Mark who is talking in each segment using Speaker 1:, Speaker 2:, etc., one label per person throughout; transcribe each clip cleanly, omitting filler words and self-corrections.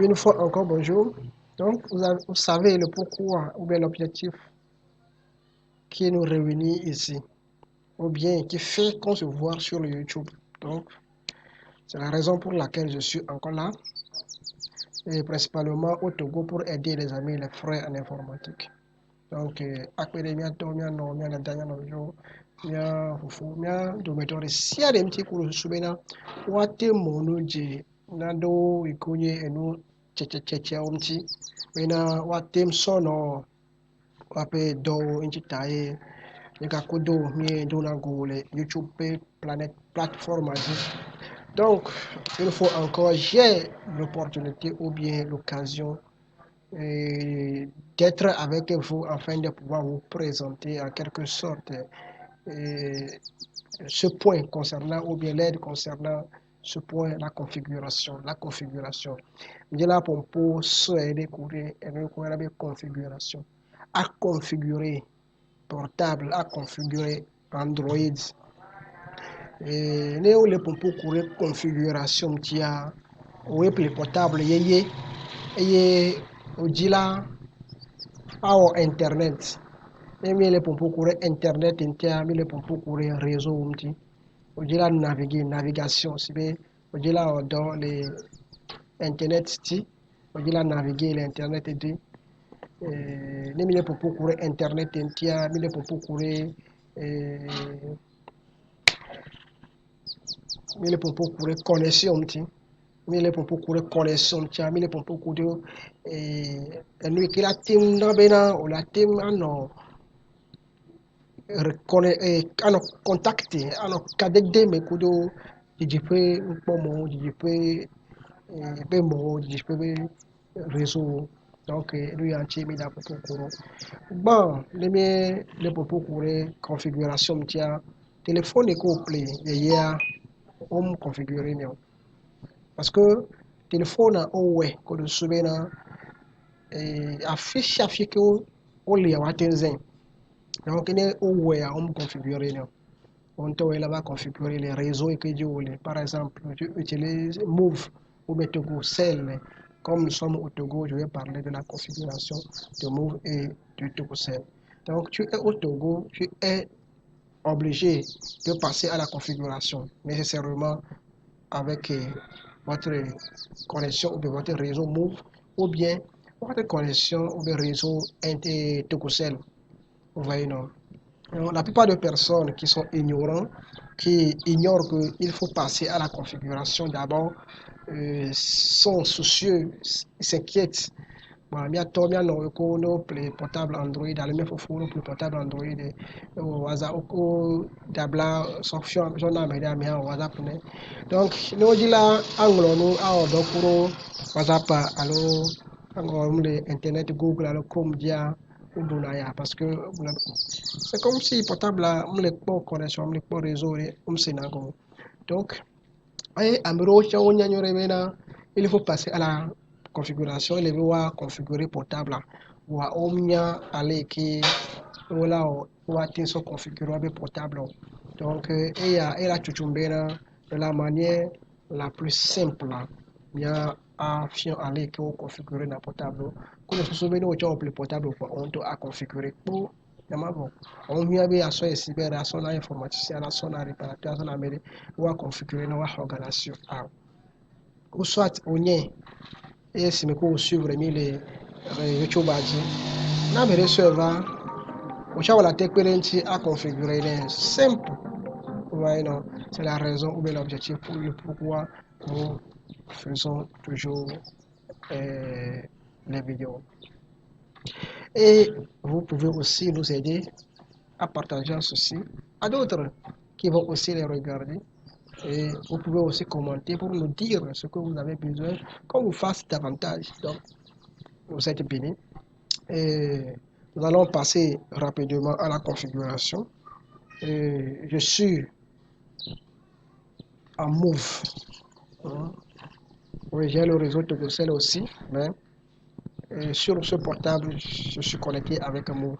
Speaker 1: Une fois encore, bonjour. Donc, vous savez le pourquoi ou bien l'objectif qui nous réunit ici, ou bien qui fait qu'on se voit sur le YouTube. Donc, c'est la raison pour laquelle je suis encore là, et principalement au Togo pour aider les amis et les frères en informatique. Donc, akpere to mia no mia na danya no jo mia fufu mia do metore sia dem ti kuru subena wate monu je na do ikunye enu chechecheche omti mena wate sono wape do inchi tae nika kudo mi do na gole YouTube planet plateforme donc une fois encore j'ai l'opportunité ou bien l'occasion d'être avec vous afin de pouvoir vous présenter en quelque sorte ce point concernant ou bien l'aide concernant ce point, la configuration. Je là pour découvrir la configuration. À configurer portable, à configurer Android. Et nous les pour configuration qui a web portable et au-delà au internet mile pompo kure internet intia mile pompo kure réseau umti au-delà navigation sibe au-delà dans les internet ti au-delà naviguer l'internet dit ne mile pompo kure internet intia mile pompo kure mile pompo kure connexion ti mile pompo kure connexion tia mile pompo kure nous qui la team na bena o la team ano ano contacter ano kadede me kudo dijipe pomo dijipe bemo dijipe réseau donc lui entier mi da popo kuro bon le popo kure configuration tia téléphone ko play ya home configurer parce que téléphone owe ko do subena affiche o le watenzen donc on configurer on te là configurer les réseaux et que par exemple tu utilises Move ou Togo Cell. Comme nous sommes au Togo, je vais parler de la configuration de Move et de Togo Cell. Donc tu es au Togo, tu es obligé de passer à la configuration nécessairement avec votre connexion ou bien votre réseau Move ou bien votre connexion ou bien réseau Togo Cell. Vous voyez, non? Alors, la plupart des personnes qui sont ignorants, qui ignorent qu'il faut passer à la configuration d'abord, sont soucieux, s'inquiètent. Bon, il y a les portables Android, le même pour portable Android, WhatsApp, d'abla, fonction, j'en ai WhatsApp. Donc, nous disons là, anglo, nous, donc, WhatsApp, alors, Internet, Google, alors, comme dia, parce que c'est comme si portable là on les pas connexion on les pas réseau on se nago donc il faut passer à la configuration il va configurer portable ou à omnia aller qui voilà ou à tenir configurer avec portable donc il y a de la manière la plus simple il y a à faire aller que vous configurer dans portable quand vous souvenez au job le portable on doit configurer pour on vient à son cyber à son informaticien à son réparateur à son américain ou à configurer nos organisations ou soit on y et si me ko suivre les YouTube na me serveur au chat la technologie à configurer simple ouais non c'est la raison ou bien l'objectif pour le pourquoi nous faisons toujours les vidéos. Et vous pouvez aussi nous aider à partager ceci à d'autres qui vont aussi les regarder. Et vous pouvez aussi commenter pour nous dire ce que vous avez besoin qu'on vous fasse davantage. Donc, vous êtes bénis. Et nous allons passer rapidement à la configuration. Et je suis en Move. Oui, j'ai le réseau de Bruxelles aussi, mais sur ce portable, je suis connecté avec Move.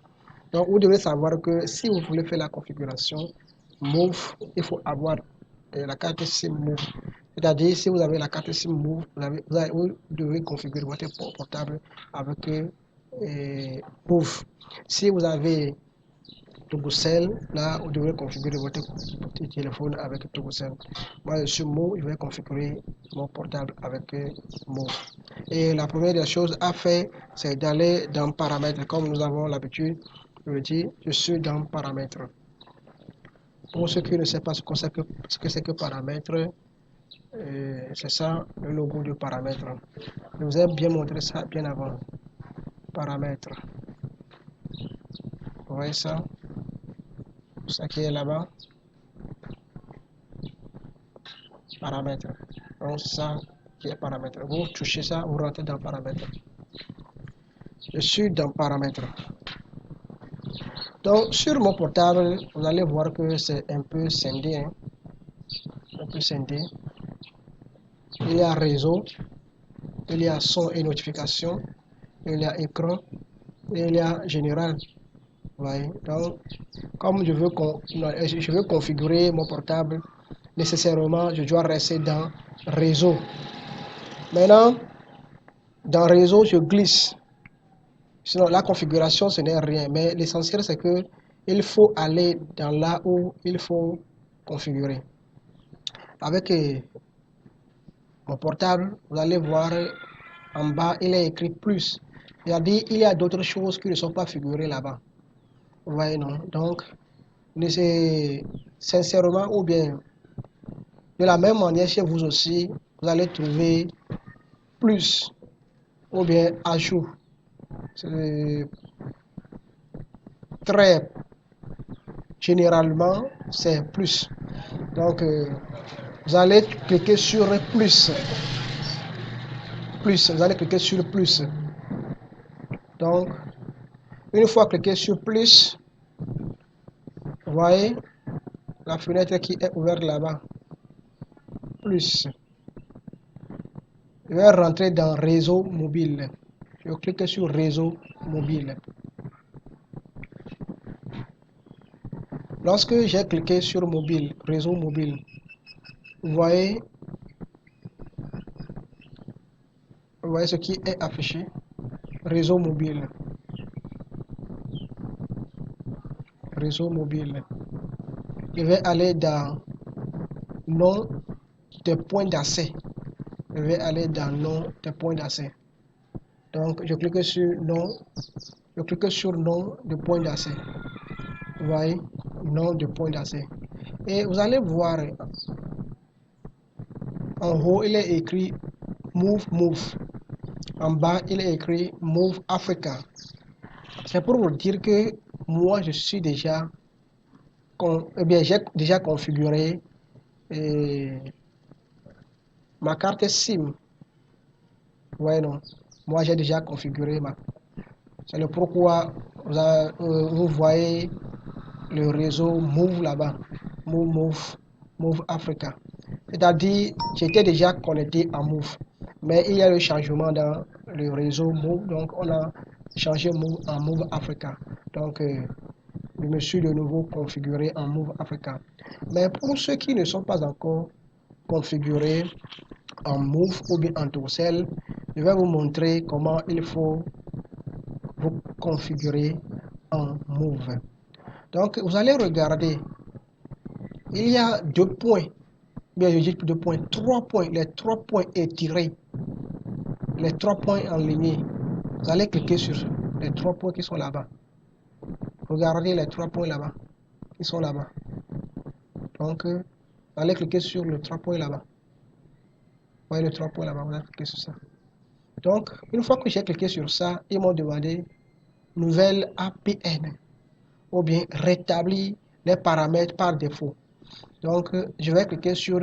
Speaker 1: Donc, vous devez savoir que si vous voulez faire la configuration Move, il faut avoir la carte SIM Move. C'est-à-dire, si vous avez la carte SIM Move, vous devez configurer votre portable avec Move. Si vous avez Togocell, là, vous devez configurer votre téléphone avec Togocell. Moi, je suis Move, je vais configurer mon portable avec Move. Et la première des choses à faire, c'est d'aller dans Paramètres. Comme nous avons l'habitude de le dire, je suis dans Paramètres. Pour ceux qui ne savent pas ce que c'est que Paramètres, c'est ça le logo de Paramètres. Je vous ai bien montré ça bien avant. Paramètres. Vous voyez ça? Ça qui est là-bas. Paramètres. Donc ça qui est Paramètres. Vous touchez ça, vous rentrez dans Paramètres. Je suis dans Paramètres. Donc sur mon portable, vous allez voir que c'est un peu scindé. Hein? Un peu scindé. Il y a réseau, il y a son et notification, il y a écran, et il y a général. Ouais. Donc, comme je veux configurer mon portable, nécessairement, je dois rester dans réseau. Maintenant, dans réseau, je glisse. Sinon, la configuration, ce n'est rien. Mais l'essentiel, c'est que il faut aller dans là où il faut configurer. Avec mon portable, vous allez voir en bas, il est écrit plus. C'est-à-dire, il y a d'autres choses qui ne sont pas figurées là-bas. Vous voyez, non? Donc, sincèrement, ou bien, de la même manière, chez vous aussi, vous allez trouver plus, ou bien ajout. Très généralement, c'est plus. Donc, vous allez cliquer sur plus. Vous allez cliquer sur plus. Donc, une fois cliqué sur plus, vous voyez la fenêtre qui est ouverte là-bas. Plus. Je vais rentrer dans réseau mobile. Je clique sur réseau mobile. Lorsque j'ai cliqué sur mobile, réseau mobile, vous voyez ce qui est affiché. Réseau mobile. Réseau mobile. Je vais aller dans nom des points d'accès. Je vais aller dans nom des points d'accès. Donc, je clique sur nom. Je clique sur nom de point d'accès. Vous voyez, nom de point d'accès. Et vous allez voir en haut, il est écrit Move. En bas, il est écrit Move Africa. C'est pour vous dire que moi, je suis déjà, j'ai déjà configuré ma carte SIM. Ouais, non. Moi, j'ai déjà configuré C'est le pourquoi vous voyez le réseau Move là-bas. Move Africa. C'est-à-dire, j'étais déjà connecté à Move. Mais il y a le changement dans le réseau Move. Donc, on a changé Move en Move Africa. Donc, je me suis de nouveau configuré en Move Africa. Mais pour ceux qui ne sont pas encore configurés en Move ou bien en Togocell, je vais vous montrer comment il faut vous configurer en Move. Donc, vous allez regarder. Il y a 2 points. Bien, je dis 2 points. 3 points. Les 3 points étirés. Les 3 points en ligne. Vous allez cliquer sur les 3 points qui sont là-bas. Regardez les 3 points là-bas. Qui sont là-bas. Donc, vous allez cliquer sur le 3 points là-bas. Vous voyez les 3 points là-bas. Vous allez cliquer sur ça. Donc, une fois que j'ai cliqué sur ça, ils m'ont demandé nouvelle APN. Ou bien rétablir les paramètres par défaut. Donc, je vais cliquer sur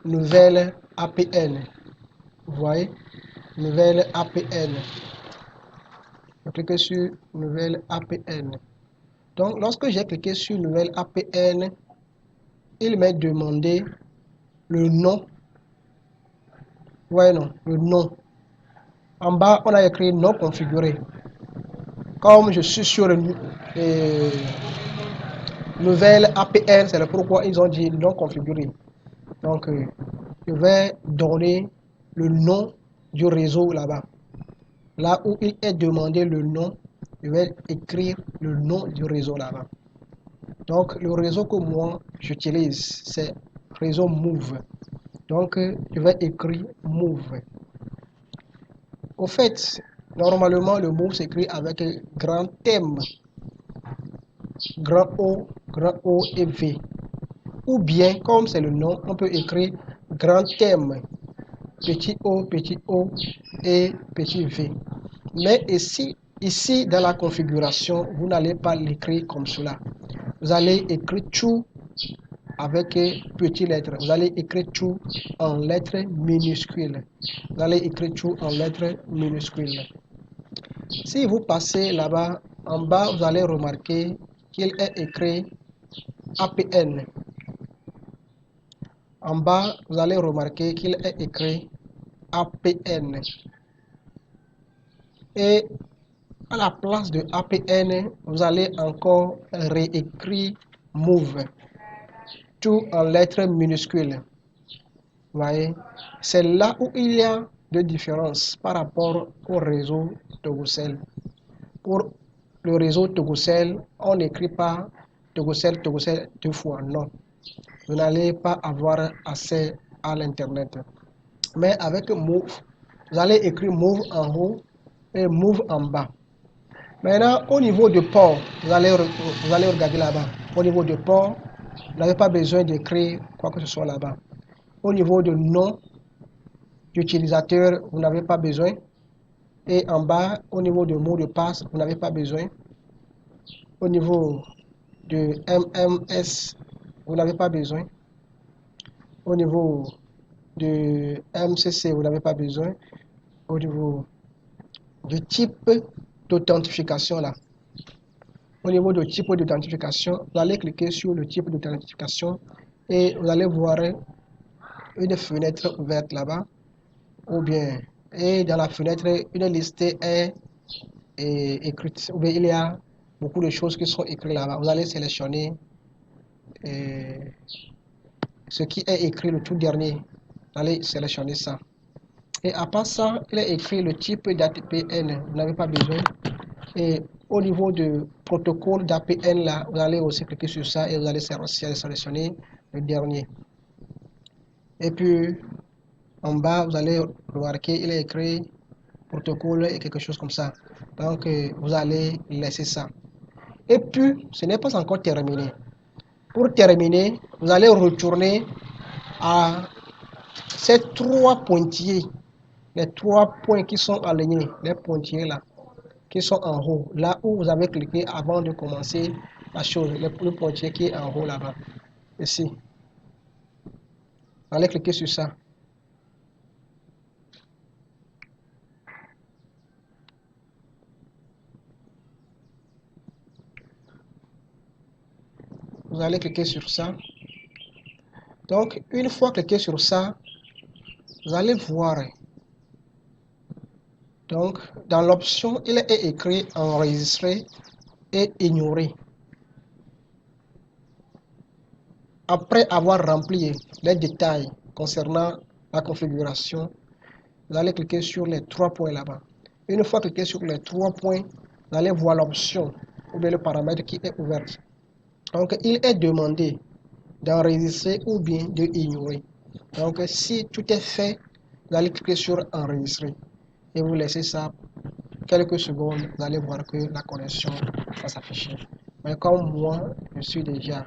Speaker 1: nouvelle APN. Vous voyez, nouvelle APN. Je clique sur nouvelle APN. Donc, lorsque j'ai cliqué sur nouvelle APN, il m'a demandé le nom. Vous voyez, non, le nom. En bas, on a écrit non configuré. Comme je suis sur nouvelle APN, c'est le pourquoi ils ont dit non configuré. Donc, je vais donner le nom du réseau là-bas. Là où il est demandé le nom, je vais écrire le nom du réseau là-bas. Donc, le réseau que moi j'utilise, c'est réseau Move. Donc, je vais écrire Move. Au fait, normalement, le Move s'écrit avec grand M, grand O et V. Ou bien, comme c'est le nom, on peut écrire grand M, petit O et petit V. Mais ici dans la configuration, vous n'allez pas l'écrire comme cela. Vous allez écrire tout avec petites lettres. Vous allez écrire tout en lettres minuscules. Vous allez écrire tout en lettres minuscules. Si vous passez là-bas, en bas, vous allez remarquer qu'il est écrit APN. En bas, vous allez remarquer qu'il est écrit APN. Et à la place de APN, vous allez encore réécrire Move, tout en lettres minuscules. Vous voyez, c'est là où il y a de différence par rapport au réseau Togocel. Pour le réseau Togocel, on n'écrit pas Togocel deux fois, non. Vous n'allez pas avoir accès à l'internet. Mais avec Move, vous allez écrire Move en haut et Move en bas. Maintenant, au niveau du port, vous allez regarder là-bas. Au niveau du port, vous n'avez pas besoin d'écrire quoi que ce soit là-bas. Au niveau du nom d'utilisateur, vous n'avez pas besoin. Et en bas, au niveau du mot de passe, vous n'avez pas besoin. Au niveau de MMS, vous n'avez pas besoin. Au niveau de MCC, vous n'avez pas besoin. Au niveau du type d'authentification là. Au niveau du type d'authentification, vous allez cliquer sur le type d'authentification et vous allez voir une fenêtre ouverte là-bas. Ou bien, et dans la fenêtre, une liste est écrite. Ou bien, il y a beaucoup de choses qui sont écrites là-bas. Vous allez sélectionner ce qui est écrit le tout dernier. Vous allez sélectionner ça. Et à part ça, il est écrit le type d'APN. Vous n'avez pas besoin. Et au niveau du protocole d'APN, là, vous allez aussi cliquer sur ça et vous allez sélectionner le dernier. Et puis, en bas, vous allez remarquer, il est écrit protocole et quelque chose comme ça. Donc, vous allez laisser ça. Et puis, ce n'est pas encore terminé. Pour terminer, vous allez retourner à ces trois pointillés, les trois points qui sont alignés, les pointillés là, qui sont en haut, là où vous avez cliqué avant de commencer la chose, le pointillé qui est en haut là-bas, ici. Vous allez cliquer sur ça. Vous allez cliquer sur ça. Donc, une fois cliqué sur ça, vous allez voir. Donc, dans l'option, il est écrit enregistrer et ignorer. Après avoir rempli les détails concernant la configuration, vous allez cliquer sur les trois points là-bas. Une fois cliqué sur les trois points, vous allez voir l'option ou bien le paramètre qui est ouvert. Donc, il est demandé d'enregistrer ou bien de ignorer. Donc, si tout est fait, vous allez cliquer sur enregistrer et vous laissez ça quelques secondes. Vous allez voir que la connexion va s'afficher. Mais comme moi, j'ai déjà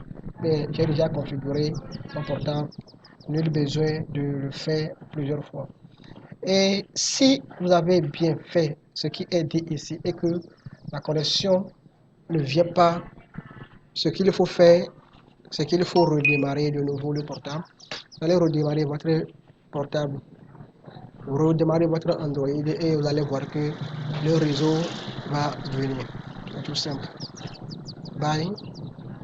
Speaker 1: configuré mon portable, nul besoin de le faire plusieurs fois. Et si vous avez bien fait ce qui est dit ici et que la connexion ne vient pas, ce qu'il faut faire, c'est qu'il faut redémarrer de nouveau le portable. Vous allez redémarrer votre portable, redémarrer votre Android et vous allez voir que le réseau va venir. C'est tout simple. Bye.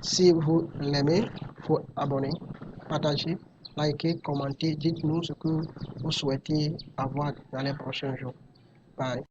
Speaker 1: Si vous l'aimez, il faut abonner, partager, liker, commenter. Dites-nous ce que vous souhaitez avoir dans les prochains jours. Bye.